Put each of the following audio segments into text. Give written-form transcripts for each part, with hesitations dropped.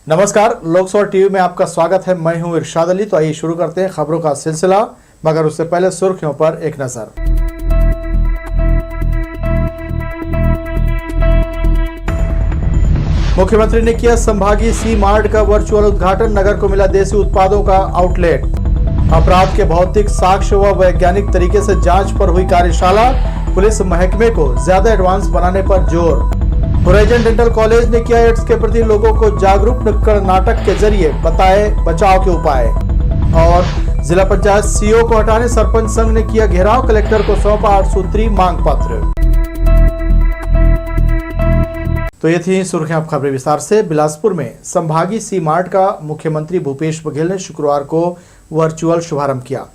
नमस्कार, लोकसभा टीवी में आपका स्वागत है। मैं हूं इरशाद अली। तो आइए शुरू करते हैं खबरों का सिलसिला, मगर उससे पहले सुर्खियों पर एक नजर। मुख्यमंत्री ने किया संभागीय सी मार्ट का वर्चुअल उद्घाटन। नगर को मिला देसी उत्पादों का आउटलेट। अपराध के भौतिक साक्ष्य व वैज्ञानिक तरीके से जांच पर हुई कार्यशाला। पुलिस महकमे को ज्यादा एडवांस बनाने पर जोर। होराइजन डेंटल कॉलेज ने किया एड्स के प्रति लोगों को जागरूक कर नाटक के जरिए बताए बचाव के उपाय। और जिला पंचायत सीईओ को हटाने सरपंच संघ ने किया घेराव। कलेक्टर को सौंपा 8 सूत्री मांग पत्र। तो ये थी सुर्खियां। खबरें विस्तार से। बिलासपुर में संभागीय सी मार्ट का मुख्यमंत्री भूपेश बघेल ने शुक्रवार को वर्चुअल शुभारंभ किया।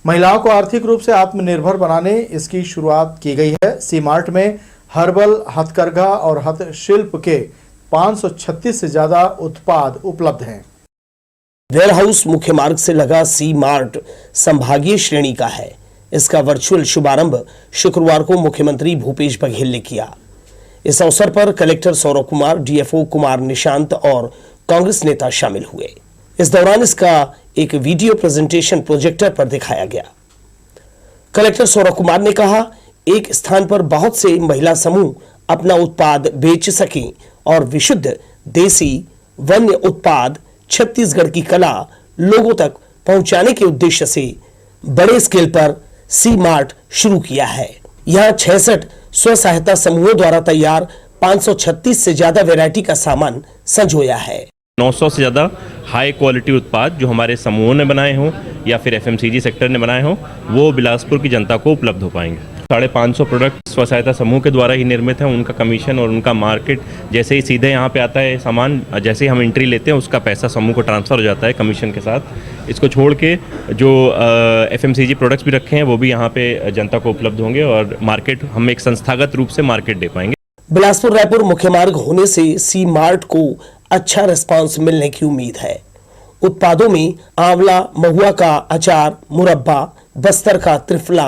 महिलाओं को आर्थिक रूप से आत्मनिर्भर बनाने इसकी शुरुआत की गई है। सी मार्ट में हर्बल, हथकरघा और हस्तशिल्प के 536 से ज्यादा उत्पाद उपलब्ध हैं। वेयर हाउस मुख्य मार्ग से लगा सी मार्ट संभागीय श्रेणी का है। इसका वर्चुअल शुभारंभ शुक्रवार को मुख्यमंत्री भूपेश बघेल ने किया। इस अवसर पर कलेक्टर सौरभ कुमार, डीएफओ कुमार निशांत और कांग्रेस नेता शामिल हुए। इस दौरान इसका एक वीडियो प्रेजेंटेशन प्रोजेक्टर पर दिखाया गया। कलेक्टर सौरभ कुमार ने कहा, एक स्थान पर बहुत से महिला समूह अपना उत्पाद बेच सकें और विशुद्ध देसी वन्य उत्पाद छत्तीसगढ़ की कला लोगों तक पहुंचाने के उद्देश्य से बड़े स्केल पर सी मार्ट शुरू किया है। यहां 66 स्व सहायता समूहों द्वारा तैयार 536 से ज्यादा वैरायटी का सामान संजोया है। 900 से ज़्यादा हाई क्वालिटी उत्पाद जो हमारे समूहों ने बनाए हों या फिर एफएमसीजी सेक्टर ने बनाए हों, वो बिलासपुर की जनता को उपलब्ध हो पाएंगे। 550 प्रोडक्ट स्व सहायता समूह के द्वारा ही निर्मित है। उनका कमीशन और उनका मार्केट जैसे ही सीधे यहाँ पे आता है सामान, जैसे ही हम एंट्री लेते हैं उसका पैसा समूह को ट्रांसफ़र हो जाता है कमीशन के साथ। इसको छोड़ के जो एफएमसीजी प्रोडक्ट्स भी रखे हैं वो भी यहाँ पे जनता को उपलब्ध होंगे और मार्केट हम एक संस्थागत रूप से मार्केट दे पाएंगे। बिलासपुर रायपुर मुख्य मार्ग होने से सी मार्ट को अच्छा रिस्पांस मिलने की उम्मीद है। उत्पादों में आंवला, महुआ का अचार, मुरब्बा, बस्तर का त्रिफला,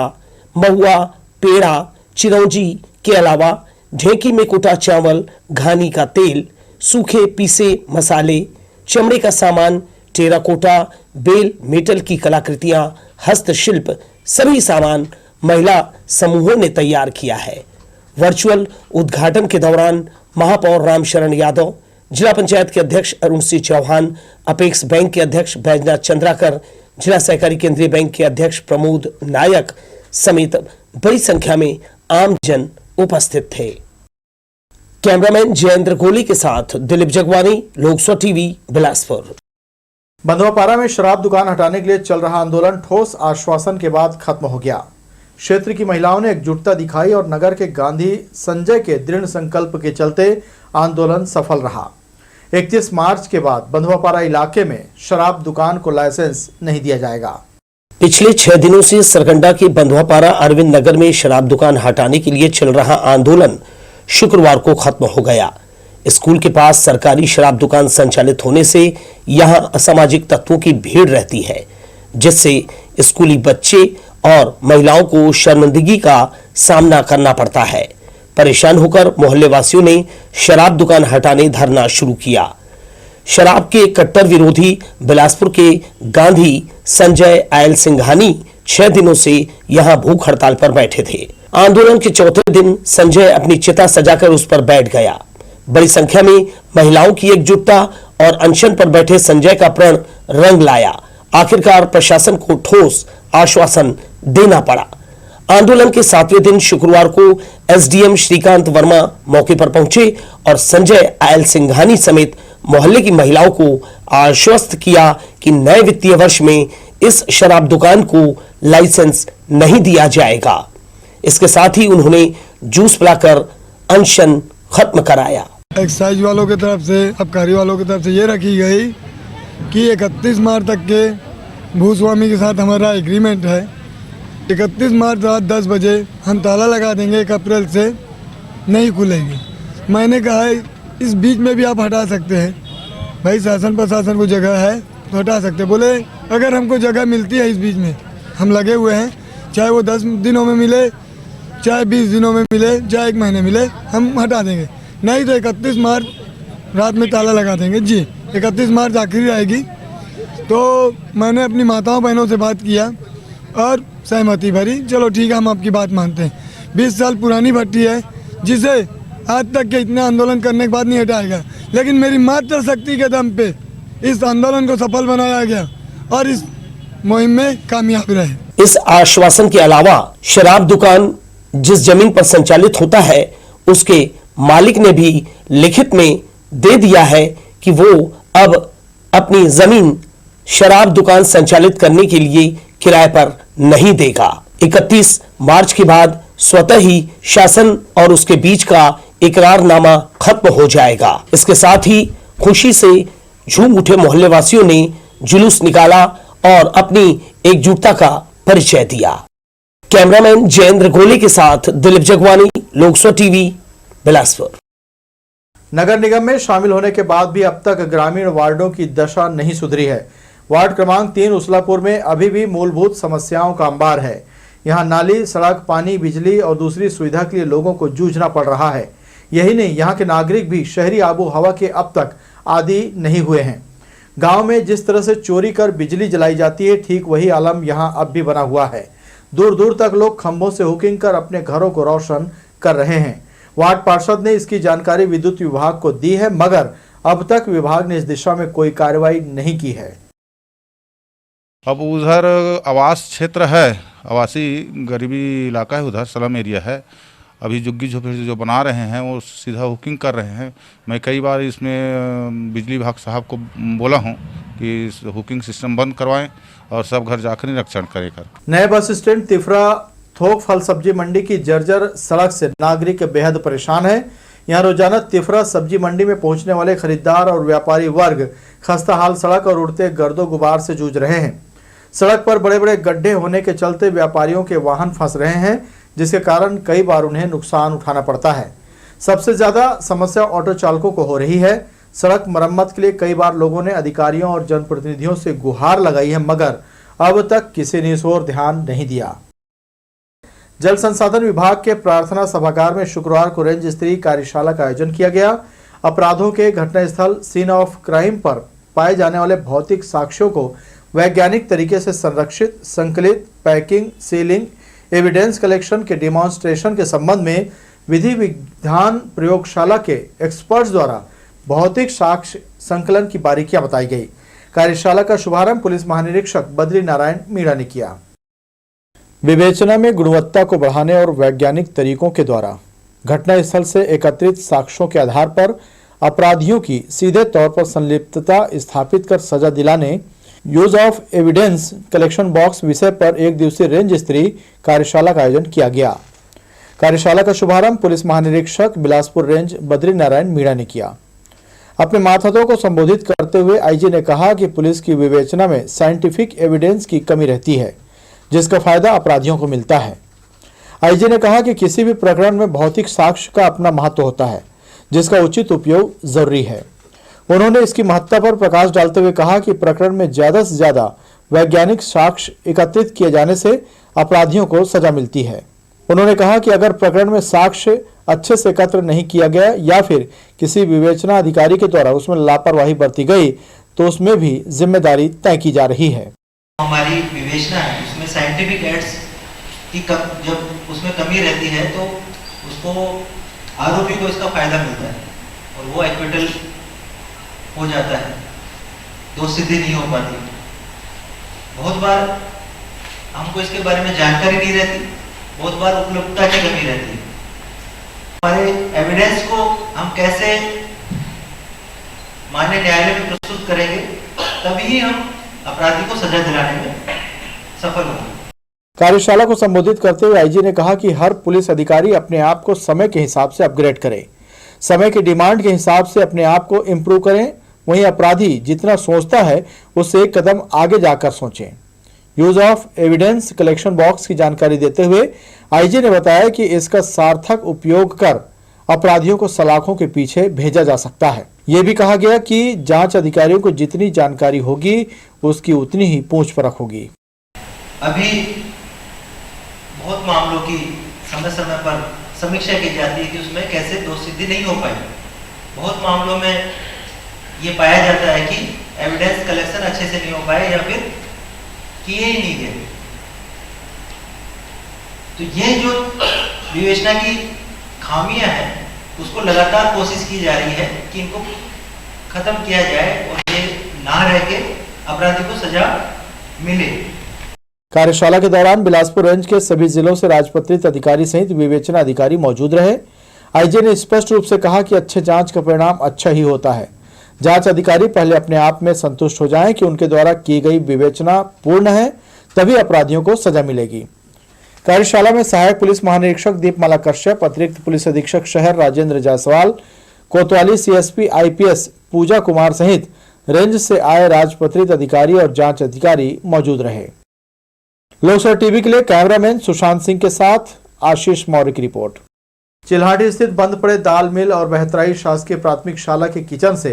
महुआ, पेड़ा, चिरौंजी के अलावा ढेंकी में कुटा चावल, घानी का तेल, सूखे पीसे मसाले, चमड़े का सामान, टेराकोटा, बेल मेटल की कलाकृतियां, हस्तशिल्प सभी सामान महिला समूहों ने तैयार किया है। वर्चुअल उद्घाटन के दौरान महापौर रामशरण यादव, जिला पंचायत के अध्यक्ष अरुण सिंह चौहान, अपेक्स बैंक के अध्यक्ष बैजनाथ चंद्राकर, जिला सहकारी केंद्रीय बैंक के अध्यक्ष प्रमोद नायक समेत बड़ी संख्या में आम जन उपस्थित थे। कैमरामैन जयेंद्र गोली के साथ दिलीप जगवानी, लोकसभा टीवी, बिलासपुर। बंधुआपारा में शराब दुकान हटाने के लिए चल रहा आंदोलन ठोस आश्वासन के बाद खत्म हो गया। क्षेत्र की महिलाओं ने एकजुटता दिखाई और नगर के गांधी संजय के दृढ़ संकल्प के चलते आंदोलन सफल रहा। 31 मार्च के बाद बंधुआपारा इलाके में शराब दुकान को लाइसेंस नहीं दिया जाएगा। पिछले 6 दिनों से सरगंडा के बंधुआपारा अरविंद नगर में शराब दुकान हटाने के लिए चल रहा आंदोलन शुक्रवार को खत्म हो गया। स्कूल के पास सरकारी शराब दुकान संचालित होने से यहां असामाजिक तत्वों की भीड़ रहती है, जिससे स्कूली बच्चे और महिलाओं को शर्मिंदगी का सामना करना पड़ता है। परेशान होकर मोहल्ले वासियों ने शराब दुकान हटाने धरना शुरू किया। शराब के कट्टर विरोधी बिलासपुर के गांधी संजय आयल सिंघानी 6 दिनों से यहां भूख हड़ताल पर बैठे थे। आंदोलन के चौथे दिन संजय अपनी चिता सजाकर उस पर बैठ गया। बड़ी संख्या में महिलाओं की एकजुटता और अनशन पर बैठे संजय का प्रण रंग लाया। आखिरकार प्रशासन को ठोस आश्वासन देना पड़ा। आंदोलन के 7वें दिन शुक्रवार को एसडीएम श्रीकांत वर्मा मौके पर पहुंचे और संजय आयल सिंघानी समेत मोहल्ले की महिलाओं को आश्वस्त किया कि नए वित्तीय वर्ष में इस शराब दुकान को लाइसेंस नहीं दिया जाएगा। इसके साथ ही उन्होंने जूस पिलाकर अनशन खत्म कराया। एक्साइज वालों की तरफ से, आबकारी वालों की तरफ से ये रखी गई कि 31 मार्च तक के भूस्वामी के साथ हमारा एग्रीमेंट है। 31 मार्च रात 10 बजे हम ताला लगा देंगे, 1 अप्रैल से नहीं खुलेगी। मैंने कहा है इस बीच में भी आप हटा सकते हैं, भाई शासन प्रशासन को जगह है तो हटा सकते। बोले अगर हमको जगह मिलती है इस बीच में, हम लगे हुए हैं, चाहे वो 10 दिनों में मिले, चाहे 20 दिनों में मिले, चाहे 1 महीने मिले, हम हटा देंगे। नहीं तो 31 मार्च रात में ताला लगा देंगे जी। 31 मार्च आखिरी आएगी। तो मैंने अपनी माताओं बहनों से बात किया और सहमति भरी। चलो ठीक है, हम आपकी बात मानते हैं। 20 साल पुरानी भट्टी है जिसे आज तक के इतने आंदोलन करने के बाद नहीं हटाएगा, लेकिन मेरी मात्र शक्ति के दम पे इस आंदोलन को सफल बनाया गया और इस मुहिम में कामयाब रहे। इस आश्वासन के अलावा शराब दुकान जिस जमीन पर संचालित होता है उसके मालिक ने भी लिखित में दे दिया है कि वो अब अपनी जमीन शराब दुकान संचालित करने के लिए किराए पर नहीं देगा। 31 मार्च के बाद स्वतः ही शासन और उसके बीच का इकरारनामा खत्म हो जाएगा। इसके साथ ही खुशी से झूम उठे मोहल्ले वासियों ने जुलूस निकाला और अपनी एकजुटता का परिचय दिया। कैमरामैन जयेंद्र गोले के साथ दिलीप जगवानी, लोकसभा टीवी, बिलासपुर। नगर निगम में शामिल होने के बाद भी अब तक ग्रामीण वार्डों की दशा नहीं सुधरी है। वार्ड क्रमांक 3 उसलापुर में अभी भी मूलभूत समस्याओं का अंबार है। यहाँ नाली, सड़क, पानी, बिजली और दूसरी सुविधा के लिए लोगों को जूझना पड़ रहा है। यही नहीं, यहाँ के नागरिक भी शहरी आबो हवा के अब तक आदी नहीं हुए हैं। गांव में जिस तरह से चोरी कर बिजली जलाई जाती है, ठीक वही आलम यहाँ अब भी बना हुआ है। दूर दूर तक लोग खंभों से हुकिंग कर अपने घरों को रोशन कर रहे हैं। वार्ड पार्षद ने इसकी जानकारी विद्युत विभाग को दी है, मगर अब तक विभाग ने इस दिशा में कोई कार्रवाई नहीं की है। अब उधर आवास क्षेत्र है, आवासी गरीबी इलाका है, उधर स्लम एरिया है। अभी झुग्गी झोपड़ी जो बना रहे हैं वो सीधा हुकिंग कर रहे हैं। मैं कई बार इसमें बिजली विभाग साहब को बोला हूं कि हुकिंग सिस्टम बंद करवाएं और सब घर जाकर निरीक्षण करें। नए बस स्टैंड तिफरा थोक फल सब्जी मंडी की जर्जर सड़क से नागरिक बेहद परेशान है। यहाँ रोजाना तिफरा सब्जी मंडी में पहुंचने वाले खरीदार और व्यापारी वर्ग खस्ताहाल सड़क और उड़ते गर्दो गुबार से जूझ रहे हैं। सड़क पर बड़े बड़े गड्ढे होने के चलते व्यापारियों के वाहन फंस रहे हैं, जिसके कारण कई बार उन्हें नुकसान उठाना पड़ता है। सबसे ज्यादा समस्या ऑटो चालकों को हो रही है। सड़क मरम्मत के लिए कई बार लोगों ने अधिकारियों और जनप्रतिनिधियों से गुहार लगाई है, मगर अब तक किसी ने इस ओर ध्यान नहीं दिया। जल संसाधन विभाग के प्रार्थना सभागार में शुक्रवार को रेंज स्तरीय कार्यशाला का आयोजन किया गया। अपराधों के घटनास्थल सीन ऑफ क्राइम पर पाए जाने वाले भौतिक साक्ष्यों को वैज्ञानिक तरीके से संरक्षित, संकलित, पैकिंग, सीलिंग, एविडेंस कलेक्शन के डिमॉन्स्ट्रेशन के संबंध में विधि विधान प्रयोगशाला के एक्सपर्ट्स द्वारा भौतिक साक्ष्य संकलन की बारीकियां बताई गई। कार्यशाला का शुभारंभ पुलिस महानिरीक्षक बद्री नारायण मीणा ने किया। विवेचना में गुणवत्ता को बढ़ाने और वैज्ञानिक तरीकों के द्वारा घटनास्थल से एकत्रित साक्ष्यों के आधार पर अपराधियों की सीधे तौर पर संलिप्तता स्थापित कर सजा दिलाने use of evidence collection box विषय पर एक दिवसीय रेंज स्तरीय कार्यशाला का आयोजन किया गया। कार्यशाला का शुभारंभ पुलिस महानिरीक्षक बिलासपुर रेंज बद्री नारायण मीणा ने किया। अपने मातहतों को संबोधित करते हुए आईजी ने कहा कि पुलिस की विवेचना में साइंटिफिक एविडेंस की कमी रहती है, जिसका फायदा अपराधियों को मिलता है। आईजी ने कहा कि किसी भी प्रकरण में भौतिक साक्ष्य का अपना महत्व होता है, जिसका उचित उपयोग जरूरी है। उन्होंने इसकी महत्ता पर प्रकाश डालते हुए कहा कि प्रकरण में ज्यादा से ज्यादा वैज्ञानिक साक्ष्य एकत्रित किए जाने से अपराधियों को सजा मिलती है। उन्होंने कहा कि अगर प्रकरण में साक्ष्य अच्छे से एकत्र नहीं किया गया या फिर किसी विवेचना अधिकारी के द्वारा उसमें लापरवाही बरती गई तो उसमें भी जिम्मेदारी तय की जा रही है। हमारी विवेचना है उसमें साइंटिफिक एड्स की जब उसमें कमी रहती है तो उसको आरोपी को इसका फायदा मिलता है और वो एक्विटल हो जाता है, दोष सिद्धि नहीं हो पाती। बहुत बार हमको इसके बारे में जानकारी नहीं रहती, बहुत बार उपलब्धता की कमी रहती है। हमारे एविडेंस को हम कैसे माननीय न्यायालय में प्रस्तुत करेंगे, तभी हम अपराधी को सजा दिलाने में सफल होंगे। कार्यशाला को संबोधित करते हुए आईजी ने कहा कि हर पुलिस अधिकारी अपने आप को समय के हिसाब से अपग्रेड करे, समय की डिमांड के हिसाब से अपने आप को इम्प्रूव करें। वहीं अपराधी जितना सोचता है उससे एक कदम आगे जाकर सोचें। Use of evidence collection box की जानकारी देते हुए आईजी ने बताया कि इसका सार्थक उपयोग कर अपराधियों को सलाखों के पीछे भेजा जा सकता है। ये भी कहा गया कि जांच अधिकारियों को जितनी जानकारी होगी उसकी उतनी ही पूछ परख होगी। अभी बहुत मामलों की समय समय पर समीक्षा की जाती है कि उसमें कैसे दोष सिद्धि नहीं हो पाई। बहुत मामलों में ये पाया जाता है कि एविडेंस कलेक्शन अच्छे से नहीं हो पाए या फिर किए ही नहीं गए। तो ये जो विवेचना की खामियां हैं उसको लगातार कोशिश की जा रही है कि इनको खत्म किया जाए और ये ना रह के अपराधी को सजा मिले। कार्यशाला के दौरान बिलासपुर रेंज के सभी जिलों से राजपत्रित अधिकारी सहित विवेचना अधिकारी मौजूद रहे। आईजी ने स्पष्ट रूप से कहा कि अच्छे जांच का परिणाम अच्छा ही होता है। जांच अधिकारी पहले अपने आप में संतुष्ट हो जाएं कि उनके द्वारा की गई विवेचना पूर्ण है, तभी अपराधियों को सजा मिलेगी। कार्यशाला में सहायक पुलिस महानिरीक्षक दीपमाला कश्यप, अतिरिक्त पुलिस अधीक्षक शहर राजेंद्र जायसवाल, कोतवाली सीएसपी आईपीएस पूजा कुमार सहित रेंज से आए राजपत्रित अधिकारी और जांच अधिकारी मौजूद रहे। लोकसभा टीवी के लिए कैमरामैन सुशांत सिंह के साथ आशीष मौर्य की रिपोर्ट। चिल्हाटी स्थित बंद पड़े दाल मिल और बहतराई शासकीय प्राथमिक शाला के किचन से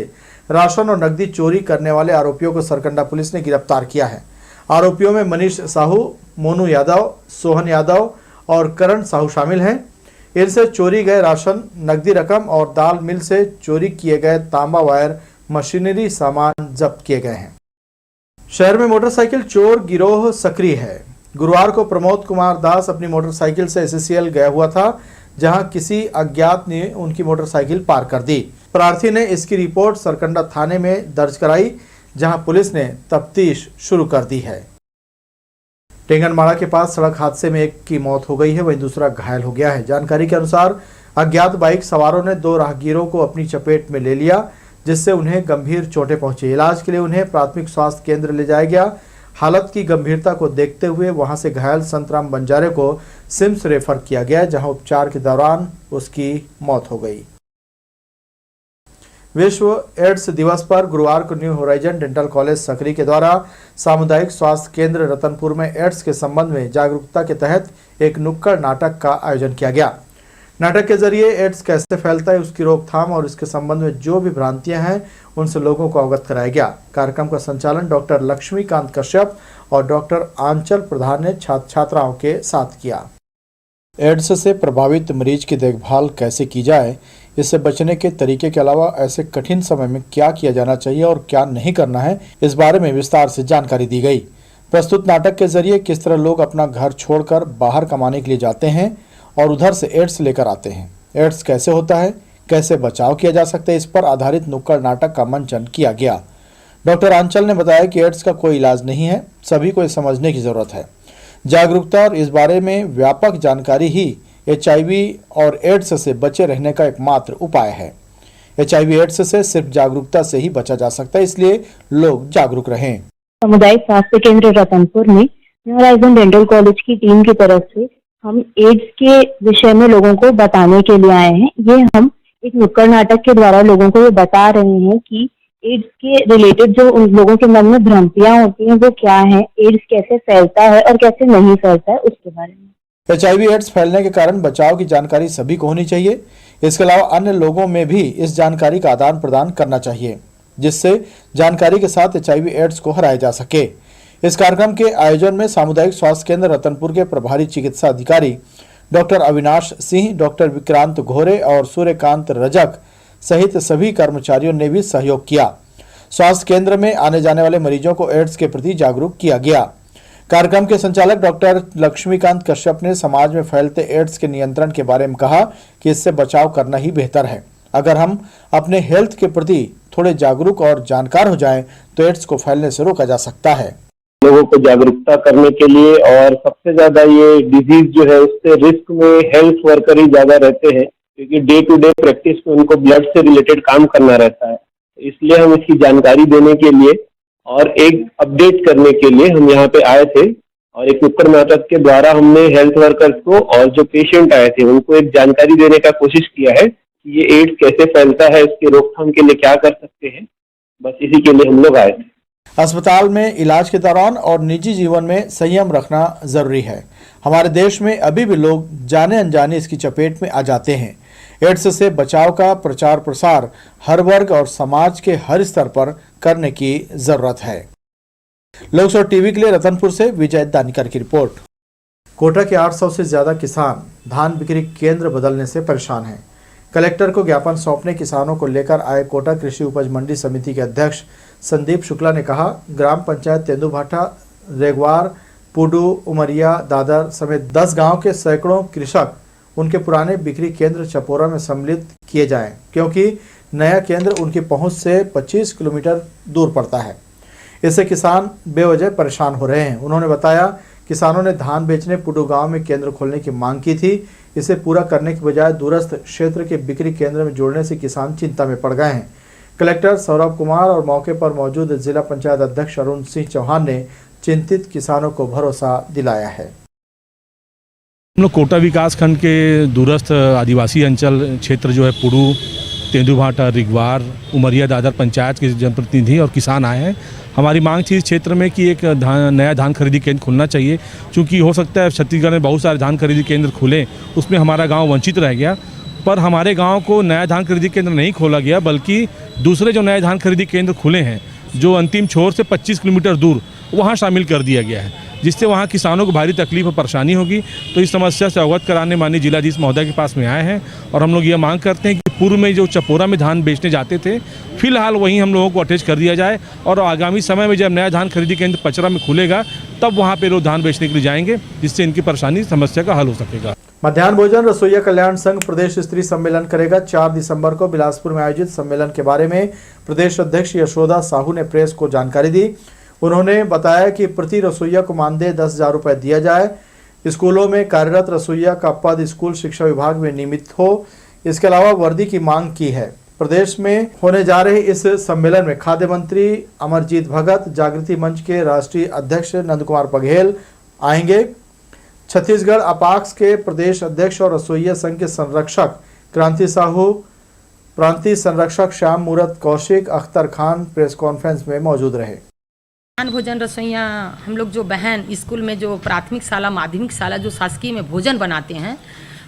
राशन और नकदी चोरी करने वाले आरोपियों को सरकंडा पुलिस ने गिरफ्तार किया है। आरोपियों में मनीष साहू, मोनू यादव, सोहन यादव और करण साहू शामिल हैं। इनसे चोरी गए राशन, नकदी रकम और दाल मिल से चोरी किए गए तांबा वायर मशीनरी सामान जब्त किए गए हैं। शहर में मोटरसाइकिल चोर गिरोह सक्रिय है। गुरुवार को प्रमोद कुमार दास अपनी मोटरसाइकिल से SCCL गया हुआ था, जहां किसी अज्ञात ने उनकी मोटरसाइकिल पार कर दी। प्रार्थी ने इसकी रिपोर्ट सरकंडा थाने में दर्ज कराई, जहां पुलिस ने तफ्तीश शुरू कर दी है। टेंगनमाड़ा के पास सड़क हादसे में एक की मौत हो गई है, वहीं दूसरा घायल हो गया है। जानकारी के अनुसार अज्ञात बाइक सवारों ने 2 राहगीरों को अपनी चपेट में ले लिया, जिससे उन्हें गंभीर चोटें पहुंची। इलाज के लिए उन्हें प्राथमिक स्वास्थ्य केंद्र ले जाया गया। हालत की गंभीरता को देखते हुए वहां से घायल संतराम बंजारे को सिम्स रेफर किया गया, जहां उपचार के दौरान उसकी मौत हो गई। विश्व एड्स दिवस पर गुरुवार को न्यू होराइजन डेंटल कॉलेज सकरी के द्वारा सामुदायिक स्वास्थ्य केंद्र रतनपुर में एड्स के संबंध में जागरूकता के तहत एक नुक्कड़ नाटक का आयोजन किया गया। नाटक के जरिए एड्स कैसे फैलता है, उसकी रोकथाम और इसके संबंध में जो भी भ्रांतियां हैं उनसे लोगों को अवगत कराया गया। कार्यक्रम का संचालन डॉक्टर लक्ष्मीकांत कश्यप और डॉक्टर आंचल प्रधान ने छात्र छात्राओं के साथ किया। एड्स से प्रभावित मरीज की देखभाल कैसे की जाए, इससे बचने के तरीके के अलावा ऐसे कठिन समय में क्या किया जाना चाहिए और क्या नहीं करना है, इस बारे में विस्तार से जानकारी दी गई। प्रस्तुत नाटक के जरिए किस तरह लोग अपना घर छोड़कर बाहर कमाने के लिए जाते हैं और उधर से एड्स लेकर आते हैं, एड्स कैसे होता है, कैसे बचाव किया जा सकता है, इस पर आधारित नुक्कड़ नाटक का मंचन किया गया। डॉक्टर आंचल ने बताया कि एड्स का कोई इलाज नहीं है, सभी को समझने की जरूरत है। जागरूकता और इस बारे में व्यापक जानकारी ही HIV और एड्स से बचे रहने का एकमात्र उपाय है। HIV एड्स से सिर्फ जागरूकता से ही बचा जा सकता है, इसलिए लोग जागरूक रहें। सामुदायिक स्वास्थ्य केंद्र रतनपुर में न्यू होराइजन डेंटल कॉलेज की टीम की तरफ से हम एड्स के विषय में लोगों को बताने के लिए आए हैं। ये हम एक नुक्कड़ नाटक के द्वारा लोगों को ये बता रहे हैं कि एड्स के रिलेटेड जो उन लोगों के मन में भ्रांतियां होती हैं वो क्या है, एड्स कैसे फैलता है और कैसे नहीं फैलता है, उसके बारे में। HIV एड्स फैलने के कारण बचाव की जानकारी सभी को होनी चाहिए। इसके अलावा अन्य लोगों में भी इस जानकारी का आदान प्रदान करना चाहिए, जिससे जानकारी के साथ HIV एड्स को हराया जा सके। इस कार्यक्रम के आयोजन में सामुदायिक स्वास्थ्य केंद्र रतनपुर के प्रभारी चिकित्सा अधिकारी डॉक्टर अविनाश सिंह, डॉक्टर विक्रांत घोरे और सूर्यकांत रजक सहित सभी कर्मचारियों ने भी सहयोग किया। स्वास्थ्य केंद्र में आने जाने वाले मरीजों को एड्स के प्रति जागरूक किया गया। कार्यक्रम के संचालक डॉक्टर लक्ष्मीकांत कश्यप ने समाज में फैलते एड्स के नियंत्रण के बारे में कहा कि इससे बचाव करना ही बेहतर है। अगर हम अपने हेल्थ के प्रति थोड़े जागरूक और जानकार हो जाएं, तो एड्स को फैलने से रोका जा सकता है। लोगों को जागरूकता करने के लिए, और सबसे ज्यादा ये डिजीज जो है उससे रिस्क में हेल्थ वर्कर ही ज्यादा रहते हैं, क्योंकि डे टू डे प्रैक्टिस में उनको ब्लड से रिलेटेड काम करना रहता है। इसलिए हम इसकी जानकारी देने के लिए और एक अपडेट करने के लिए हम यहाँ पे आए थे, और एक नुक्कड़ नाटक के द्वारा हमने हेल्थ वर्कर्स को और जो पेशेंट आए थे उनको एक जानकारी देने का कोशिश किया है कि ये एड्स कैसे फैलता है, इसके रोकथाम के लिए क्या कर सकते हैं। बस इसी के लिए हम लोग आए थे। अस्पताल में इलाज के दौरान और निजी जीवन में संयम रखना जरूरी है। हमारे देश में अभी भी लोग जाने अनजाने इसकी चपेट में आ जाते हैं। एड्स से बचाव का प्रचार प्रसार हर वर्ग और समाज के हर स्तर पर करने की जरूरत है। लोकसभा टीवी के लिए रतनपुर से विजय दानिकर की रिपोर्ट। कोटा के 800 से ज्यादा किसान धान बिक्री केंद्र बदलने से परेशान हैं। कलेक्टर को ज्ञापन सौंपने किसानों को लेकर आए कोटा कृषि उपज मंडी समिति के अध्यक्ष संदीप शुक्ला ने कहा, ग्राम पंचायत तेंदुभाटा, रेगवार, पुडू, उमरिया, दादर समेत 10 गांव के सैकड़ों कृषक उनके पुराने बिक्री केंद्र चपोरा में सम्मिलित किए जाएं, क्योंकि नया केंद्र उनकी पहुंच से 25 किलोमीटर दूर पड़ता है। इससे किसान बेवजह परेशान हो रहे हैं। उन्होंने बताया, किसानों ने धान बेचने पुडू गांव में केंद्र खोलने की मांग की थी। इसे पूरा करने के बजाय दूरस्थ क्षेत्र के बिक्री केंद्र में जोड़ने से किसान चिंता में पड़ गए हैं। कलेक्टर सौरभ कुमार और मौके पर मौजूद जिला पंचायत अध्यक्ष अरुण सिंह चौहान ने चिंतित किसानों को भरोसा दिलाया है। हम लोग कोटा विकास खंड के दूरस्थ आदिवासी अंचल क्षेत्र जो है पुडू, तेंदुभाटा, रिगवार, उमरिया, दादर पंचायत के जनप्रतिनिधि और किसान आए हैं। हमारी मांग थी इस क्षेत्र में कि एक नया धान खरीदी केंद्र खुलना चाहिए, क्योंकि हो सकता है छत्तीसगढ़ में बहुत सारे धान खरीदी केंद्र खुले, उसमें हमारा गांव वंचित रह गया। पर हमारे गांव को नया धान खरीदी केंद्र नहीं खोला गया, बल्कि दूसरे जो नए धान खरीदी केंद्र खुले हैं जो अंतिम छोर से 25 किलोमीटर दूर, वहाँ शामिल कर दिया गया है, जिससे वहाँ किसानों को भारी तकलीफ और परेशानी होगी। तो इस समस्या से अवगत कराने माननीय जिलाधीश महोदय के पास में आए हैं और हम लोग ये मांग करते हैं कि पूर्व में जो चपोरा में धान बेचने जाते थे, फिलहाल वहीं हम लोगों को अटैच कर दिया जाए और आगामी समय में जब नया धान खरीदी केंद्र पचरा में खुलेगा तब वहाँ पे लोग धान बेचने के लिए जाएंगे, जिससे इनकी परेशानी समस्या का हल हो सकेगा। मध्याह्न भोजन रसोइया कल्याण संघ प्रदेश स्तरीय सम्मेलन करेगा। 4 दिसंबर को बिलासपुर में आयोजित सम्मेलन के बारे में प्रदेश अध्यक्ष यशोदा साहू ने प्रेस को जानकारी दी। उन्होंने बताया कि प्रति रसोइया को मानदेय 10,000 रुपये दिया जाए। स्कूलों में कार्यरत रसोइया का पद स्कूल शिक्षा विभाग में नियमित हो। इसके अलावा वर्दी की मांग की है। प्रदेश में होने जा रहे इस सम्मेलन में खाद्य मंत्री अमरजीत भगत, जागृति मंच के राष्ट्रीय अध्यक्ष नंद कुमार बघेल आएंगे। छत्तीसगढ़ अपाक्स के प्रदेश अध्यक्ष और रसोइया संघ के संरक्षक क्रांति साहू, प्रांतीय संरक्षक श्याम मूरत कौशिक, अख्तर खान प्रेस कॉन्फ्रेंस में मौजूद रहे। मध्याह्न भोजन रसोइया हम लोग जो बहन स्कूल में जो प्राथमिक शाला, माध्यमिक शाला जो शासकीय में भोजन बनाते हैं,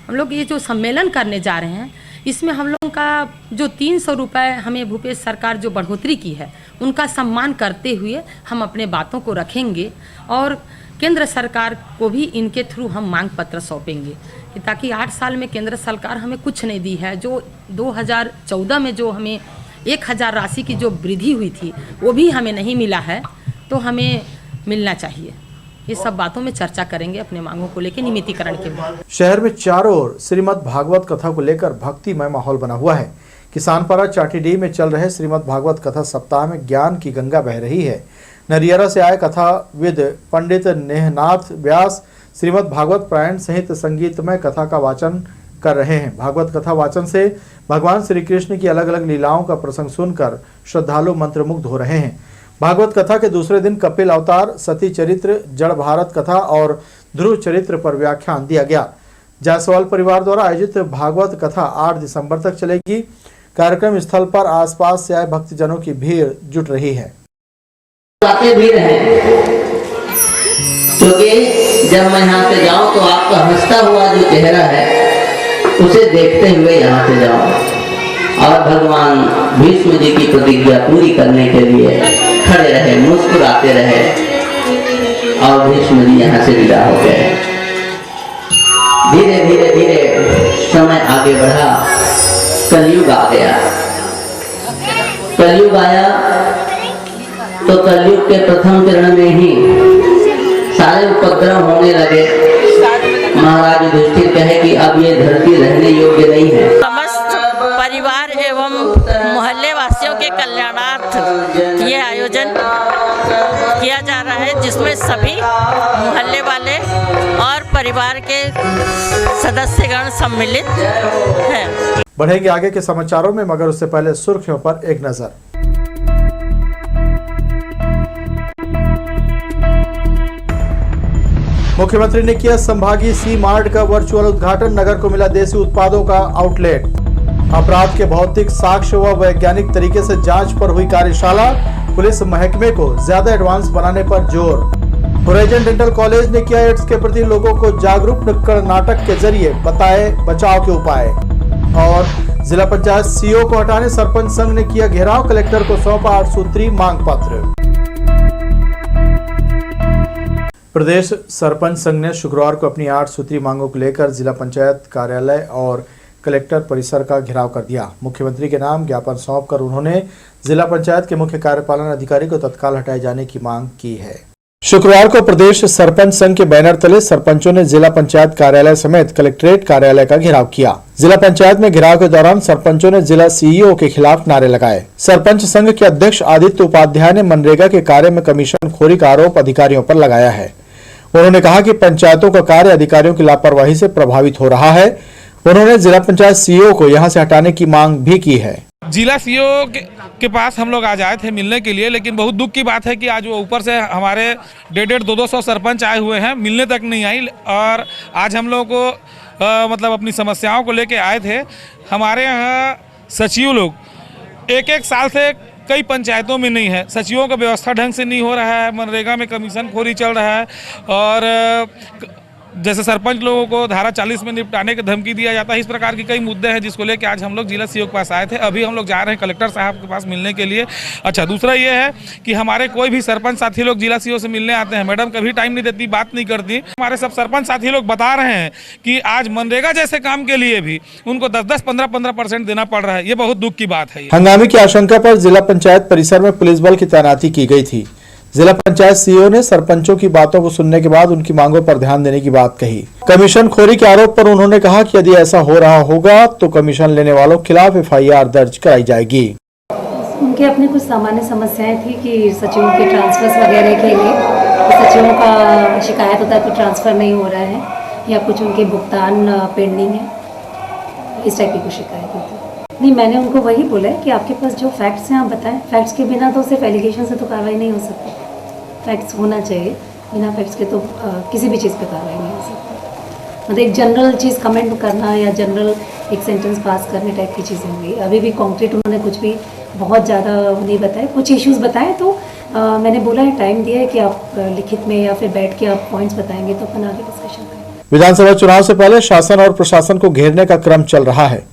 हम लोग ये जो सम्मेलन करने जा रहे हैं, इसमें हम लोगों का जो 300 रुपये हमें भूपेश सरकार जो बढ़ोतरी की है, उनका सम्मान करते हुए हम अपने बातों को रखेंगे और केंद्र सरकार को भी इनके थ्रू हम मांग पत्र सौंपेंगे कि ताकि 8 साल में केंद्र सरकार हमें कुछ नहीं दी है। जो 2014 में जो हमें 1000 राशि की जो वृद्धि हुई थी वो भी हमें नहीं मिला है, तो हमें मिलना चाहिए। ये सब बातों में चर्चा करेंगे अपने मांगों को लेकर नियमितीकरण के बाद। शहर में चारों ओर श्रीमद् भागवत कथा को लेकर भक्तिमय माहौल बना हुआ है। किसानपारा चाटीडीह में चल रहे श्रीमद् भागवत कथा सप्ताह में ज्ञान की गंगा बह रही है। नरियरा से आए कथाविद पंडित नेहनाथ व्यास श्रीमद् भागवत पारायण सहित संगीतमय कथा का वाचन कर रहे हैं। भागवत कथा वाचन से भगवान श्री कृष्ण की अलग अलग लीलाओं का प्रसंग सुनकर श्रद्धालु मंत्रमुग्ध हो रहे हैं। भागवत कथा के दूसरे दिन कपिल अवतार, सती चरित्र, जड़ भारत कथा और ध्रुव चरित्र पर व्याख्यान दिया गया। जायसवाल परिवार द्वारा आयोजित भागवत कथा 8 दिसंबर तक चलेगी। कार्यक्रम स्थल पर आसपास से आए भक्तजनों की भीड़ जुट रही है। भी रहे, क्योंकि जब मैं यहाँ से जाऊँ तो आपका हंसता हुआ जो चेहरा है उसे देखते हुए यहाँ से जाऊँ और भगवान भीष्म जी की प्रतिज्ञा पूरी करने के लिए खड़े रहे, मुस्कुराते रहे और भीष्म जी यहाँ से विदा हो गए। धीरे धीरे धीरे समय आगे बढ़ा, कलयुग आ गया। कलयुग आया तो कलयुग के प्रथम चरण में ही सारे उपद्रव होने लगे। महाराज युधिष्ठिर कहे कि अब ये धरती रहने योग्य नहीं है। समस्त परिवार एवं मोहल्ले वासियों के कल्याणार्थ ये आयोजन किया जा रहा है, जिसमें सभी मोहल्ले वाले और परिवार के सदस्यगण सम्मिलित हैं। बढ़ेंगे आगे के समाचारों में, मगर उससे पहले सुर्खियों पर एक नजर। मुख्यमंत्री ने किया संभागीय सी मार्ट का वर्चुअल उद्घाटन। नगर को मिला देसी उत्पादों का आउटलेट। अपराध के भौतिक साक्ष्य व वैज्ञानिक तरीके से जांच पर हुई कार्यशाला। पुलिस महकमे को ज्यादा एडवांस बनाने पर जोर। होराइजन डेंटल कॉलेज ने किया एड्स के प्रति लोगों को जागरूक, नुक्कड़ नाटक के जरिए बताए बचाव के उपाय। और जिला पंचायत सीईओ को हटाने सरपंच संघ ने किया घेराव। कलेक्टर को सौंपा 8 सूत्री मांग पत्र। प्रदेश सरपंच संघ ने शुक्रवार को अपनी 8 सूत्री मांगों को लेकर जिला पंचायत कार्यालय और कलेक्टर परिसर का घेराव कर दिया। मुख्यमंत्री के नाम ज्ञापन सौंपकर उन्होंने जिला पंचायत के मुख्य कार्यपालन अधिकारी को तत्काल हटाए जाने की मांग की है। शुक्रवार को प्रदेश सरपंच संघ के बैनर तले सरपंचों ने जिला पंचायत कार्यालय समेत कलेक्ट्रेट कार्यालय का घेराव किया। जिला पंचायत में घेराव के दौरान सरपंचों ने जिला सीईओ के खिलाफ नारे लगाए। सरपंच संघ के अध्यक्ष आदित्य उपाध्याय ने मनरेगा के कार्य में कमीशन खोरी का आरोप अधिकारियों पर लगाया है। उन्होंने कहा कि पंचायतों का कार्य अधिकारियों की लापरवाही से प्रभावित हो रहा है। उन्होंने जिला पंचायत सीईओ को यहां से हटाने की मांग भी की है। जिला सीईओ के पास हम लोग आज आए थे मिलने के लिए, लेकिन बहुत दुख की बात है कि आज वो ऊपर से हमारे 150-200 सरपंच आए हुए हैं, मिलने तक नहीं आई। और आज हम लोग को मतलब अपनी समस्याओं को लेके आए थे। हमारे यहाँ सचिव लोग एक साल से कई पंचायतों में नहीं है, सचिवों का व्यवस्था ढंग से नहीं हो रहा है, मनरेगा में कमीशन खोरी चल रहा है और जैसे सरपंच लोगों को धारा 40 में निपटाने की धमकी दिया जाता है। इस प्रकार की कई मुद्दे हैं जिसको लेकर आज हम लोग जिला सीईओ के पास आए थे। अभी हम लोग जा रहे हैं कलेक्टर साहब के पास मिलने के लिए। अच्छा, दूसरा ये है कि हमारे कोई भी सरपंच साथी लोग जिला सीईओ से मिलने आते हैं, मैडम कभी टाइम नहीं देती, बात नहीं करती। हमारे सब सरपंच साथी लोग बता रहे हैं कि आज मनरेगा जैसे काम के लिए भी उनको 10-10, 15-15% देना पड़ रहा है। ये बहुत दुख की बात है। हंगामे की आशंका पर जिला पंचायत परिसर में पुलिस बल की तैनाती की गई थी। जिला पंचायत सीईओ ने सरपंचों की बातों को सुनने के बाद उनकी मांगों पर ध्यान देने की बात कही। कमीशन खोरी के आरोप पर उन्होंने कहा कि यदि ऐसा हो रहा होगा तो कमीशन लेने वालों के खिलाफ एफआईआर दर्ज कराई जाएगी। उनके अपनी कुछ सामान्य समस्याएं थी कि सचिवों के ट्रांसफर्स वगैरह के लिए सचिवों का शिकायत होता है कि ट्रांसफर नहीं हो रहा है या कुछ उनके भुगतान पेंडिंग है, इस टाइप की कुछ शिकायत होती। नहीं, मैंने उनको वही बोला है कि आपके पास जो फैक्ट्स हैं आप बताएं। फैक्ट्स के बिना तो सिर्फ एलिगेशन से तो कार्रवाई नहीं हो सकती, फैक्ट्स होना चाहिए। बिना फैक्ट्स के तो किसी भी चीज़ पे कार्रवाई नहीं हो सकती। मतलब एक जनरल चीज़ कमेंट करना या जनरल एक सेंटेंस पास करने टाइप की चीज़ें होंगी। अभी भी कॉन्क्रीट उन्होंने कुछ भी बहुत ज़्यादा नहीं बताए, कुछ इश्यूज़ बताए तो मैंने बोला है, टाइम दिया है कि आप लिखित में या फिर बैठ के आप पॉइंट्स बताएंगे तो अपन आगे डिस्कशन करेंगे। विधानसभा चुनाव से पहले शासन और प्रशासन को घेरने का क्रम चल रहा है।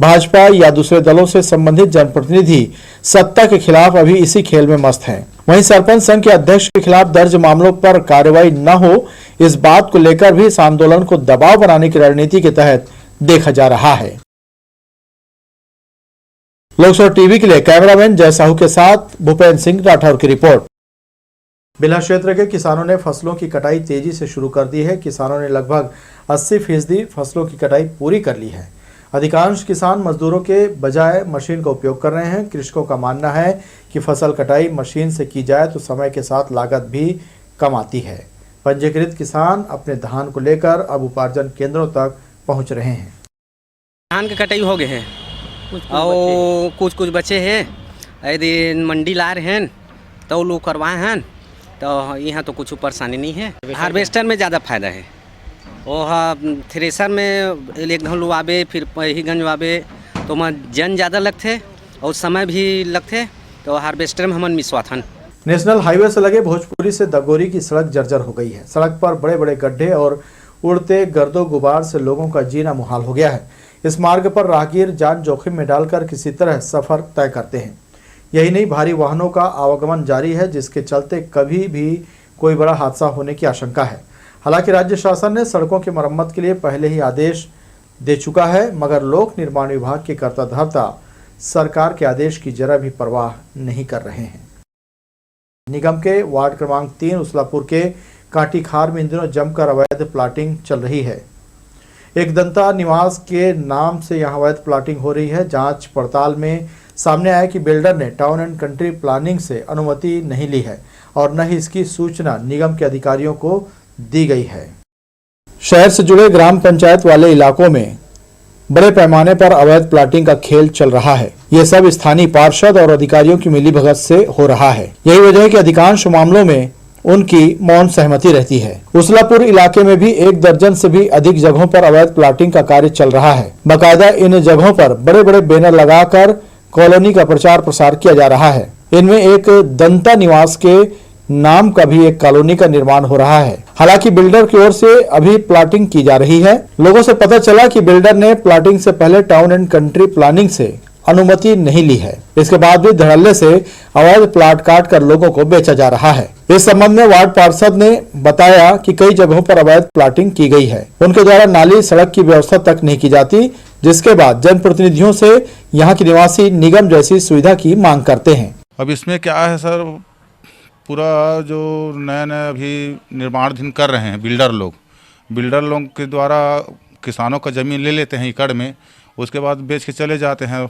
भाजपा या दूसरे दलों से संबंधित जनप्रतिनिधि सत्ता के खिलाफ अभी इसी खेल में मस्त हैं। वहीं सरपंच संघ के अध्यक्ष के खिलाफ दर्ज मामलों पर कार्रवाई न हो, इस बात को लेकर भी इस आंदोलन को दबाव बनाने की रणनीति के तहत देखा जा रहा है। लोकसभा टीवी के लिए कैमरामैन जय साहू के साथ भूपेंद्र सिंह राठौर की रिपोर्ट। बिल्हा क्षेत्र के किसानों ने फसलों की कटाई तेजी से शुरू कर दी है। किसानों ने लगभग 80% फसलों की कटाई पूरी कर ली है। अधिकांश किसान मजदूरों के बजाय मशीन का उपयोग कर रहे हैं। कृषकों का मानना है कि फसल कटाई मशीन से की जाए तो समय के साथ लागत भी कम आती है। पंजीकृत किसान अपने धान को लेकर अब उपार्जन केंद्रों तक पहुंच रहे हैं। धान की कटाई हो गए हैं और कुछ बचे हैं, यदि मंडी ला रहे हैं तो लोग करवाए हैं, तो यहाँ तो कुछ परेशानी नहीं है। हार्वेस्टर में ज़्यादा फायदा है और थ्रेसर में एक घन लुआबे फिर ही गंजवाबे तो जन ज़्यादा लगते और समय भी लगते, तो हार्वेस्टर में हमन मिसवाथन। नेशनल हाईवे से लगे भोजपुरी से दगोरी की सड़क जर्जर हो गई है। सड़क पर बड़े बड़े गड्ढे और उड़ते गर्दो गुबार से लोगों का जीना मुहाल हो गया है। इस मार्ग पर राहगीर जान जोखिम में डालकर किसी तरह सफर तय करते हैं। यही नहीं, भारी वाहनों का आवागमन जारी है, जिसके चलते कभी भी कोई बड़ा हादसा होने की आशंका है। हालांकि राज्य शासन ने सड़कों की मरम्मत के लिए पहले ही आदेश दे चुका है, मगर लोक निर्माण विभाग के कर्ता धर्ता सरकार के आदेश की जरा भी परवाह नहीं कर रहे हैं। निगम के वार्ड क्रमांक 3 उसलापुर के काटी खार में इन दिनों जमकर अवैध प्लाटिंग चल रही है। एक दंता निवास के नाम से यहां अवैध प्लाटिंग हो रही है। जांच पड़ताल में सामने आया कि बिल्डर ने टाउन एंड कंट्री प्लानिंग से अनुमति नहीं ली है और न ही इसकी सूचना निगम के अधिकारियों को दी गई है। शहर से जुड़े ग्राम पंचायत वाले इलाकों में बड़े पैमाने पर अवैध प्लाटिंग का खेल चल रहा है। ये सब स्थानीय पार्षद और अधिकारियों की मिलीभगत से हो रहा है। यही वजह है कि अधिकांश मामलों में उनकी मौन सहमति रहती है। उसलापुर इलाके में भी 1 दर्जन से भी अधिक जगहों पर अवैध प्लाटिंग का कार्य चल रहा है। बाकायदा इन जगहों पर बड़े बड़े बैनर लगाकर कॉलोनी का प्रचार प्रसार किया जा रहा है। इनमें एक दंता निवास के नाम का भी एक कॉलोनी का निर्माण हो रहा है। हालांकि बिल्डर की ओर से अभी प्लाटिंग की जा रही है। लोगों से पता चला कि बिल्डर ने प्लाटिंग से पहले टाउन एंड कंट्री प्लानिंग से अनुमति नहीं ली है। इसके बाद भी धड़ल्ले से अवैध प्लाट काट कर लोगों को बेचा जा रहा है। इस संबंध में वार्ड पार्षद ने बताया कि कई जगहों पर अवैध प्लाटिंग की गई है। उनके द्वारा नाली सड़क की व्यवस्था तक नहीं की जाती, जिसके बाद जनप्रतिनिधियों से यहाँ के निवासी निगम जैसी सुविधा की मांग करते हैं। अब इसमें क्या है सर, पूरा जो नया नया अभी निर्माणाधीन कर रहे हैं बिल्डर लोग के द्वारा किसानों का ज़मीन ले लेते हैं एकड़ में, उसके बाद बेच के चले जाते हैं।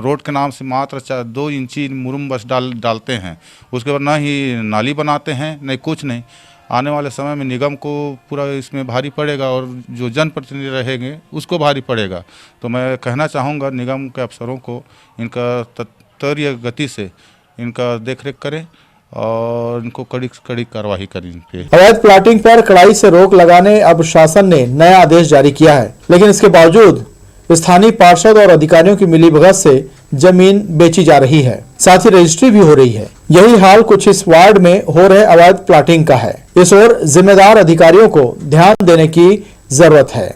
रोड के नाम से मात्र 2 इंची मुरुम बस डालते हैं, उसके बाद ना ही नाली बनाते हैं, नहीं कुछ नहीं। आने वाले समय में निगम को पूरा इसमें भारी पड़ेगा और जो जनप्रतिनिधि रहेंगे उसको भारी पड़ेगा। तो मैं कहना चाहूँगा निगम के अफसरों को इनका त्वरित गति से इनका देखरेख करें और इनको कड़ी कार्रवाई करें इन पे। अवैध प्लाटिंग पर कड़ाई से रोक लगाने अब शासन ने नया आदेश जारी किया है, लेकिन इसके बावजूद स्थानीय पार्षद और अधिकारियों की मिलीभगत से जमीन बेची जा रही है, साथ ही रजिस्ट्री भी हो रही है। यही हाल कुछ इस वार्ड में हो रहे अवैध प्लाटिंग का है। इस ओर जिम्मेदार अधिकारियों को ध्यान देने की जरूरत है।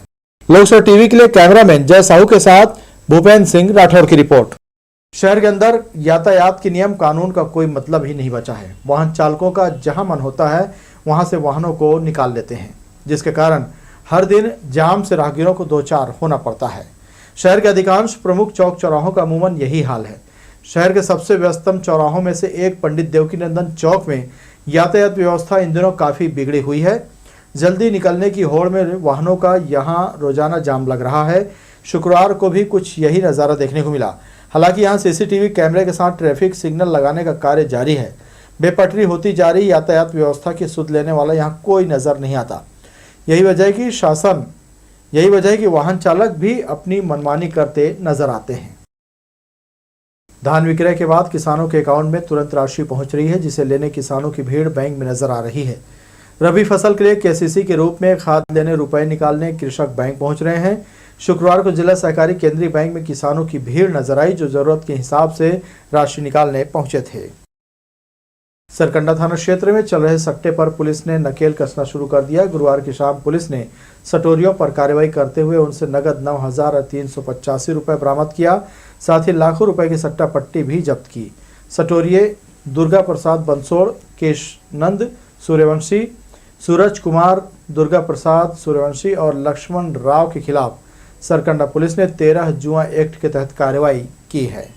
लोकसभा टीवी के लिए कैमरामैन जय साहू के साथ भूपेंद्र सिंह राठौर की रिपोर्ट। शहर के अंदर यातायात के नियम कानून का कोई मतलब ही नहीं बचा है। वाहन चालकों का जहां मन होता है वहां से वाहनों को निकाल लेते हैं, जिसके कारण हर दिन जाम से राहगीरों को दो चार होना पड़ता है। शहर के अधिकांश प्रमुख चौक चौराहों का अमूमन यही हाल है। शहर के सबसे व्यस्ततम चौराहों में से एक पंडित देवकीनंदन चौक में यातायात व्यवस्था इन दिनों काफी बिगड़ी हुई है। जल्दी निकलने की होड़ में वाहनों का यहां रोजाना जाम लग रहा है। शुक्रवार को भी कुछ यही नज़ारा देखने को मिला। हालांकि यहां सीसीटीवी कैमरे के साथ ट्रैफिक सिग्नल लगाने का कार्य जारी है। बेपटरी होती जा रही यातायात व्यवस्था की सुध लेने वाला यहां कोई नजर नहीं आता। यही वजह है कि वाहन चालक भी अपनी मनमानी करते नजर आते हैं। धान विक्रय के बाद किसानों के अकाउंट में तुरंत राशि पहुंच रही है, जिसे लेने किसानों की भीड़ बैंक में नजर आ रही है। रबी फसल के लिए केसीसी के रूप में खाद लेने रुपए निकालने कृषक बैंक पहुंच रहे हैं। शुक्रवार को जिला सहकारी केंद्रीय बैंक में किसानों की भीड़ नजर आई, जो जरूरत के हिसाब से राशि निकालने पहुंचे थे। सरकंडा थाना क्षेत्र में चल रहे सट्टे पर पुलिस ने नकेल कसना शुरू कर दिया। गुरुवार की शाम पुलिस ने सटोरियों पर कार्रवाई करते हुए उनसे नगद 9,385 रुपए बरामद किया। साथ ही लाखों रुपए की सट्टा पट्टी भी जब्त की। सटोरिये दुर्गा प्रसाद बंसोड़, केशनंद सूर्यवंशी, सूरज कुमार, दुर्गा प्रसाद सूर्यवंशी और लक्ष्मण राव के खिलाफ सरकंडा पुलिस ने 13 जुआ एक्ट के तहत कार्रवाई की है।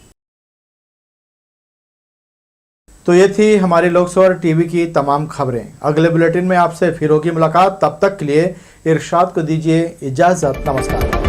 तो ये थी हमारी लोकसभा टीवी की तमाम खबरें। अगले बुलेटिन में आपसे फिर होगी मुलाकात। तब तक के लिए इरशाद को दीजिए इजाजत। नमस्कार।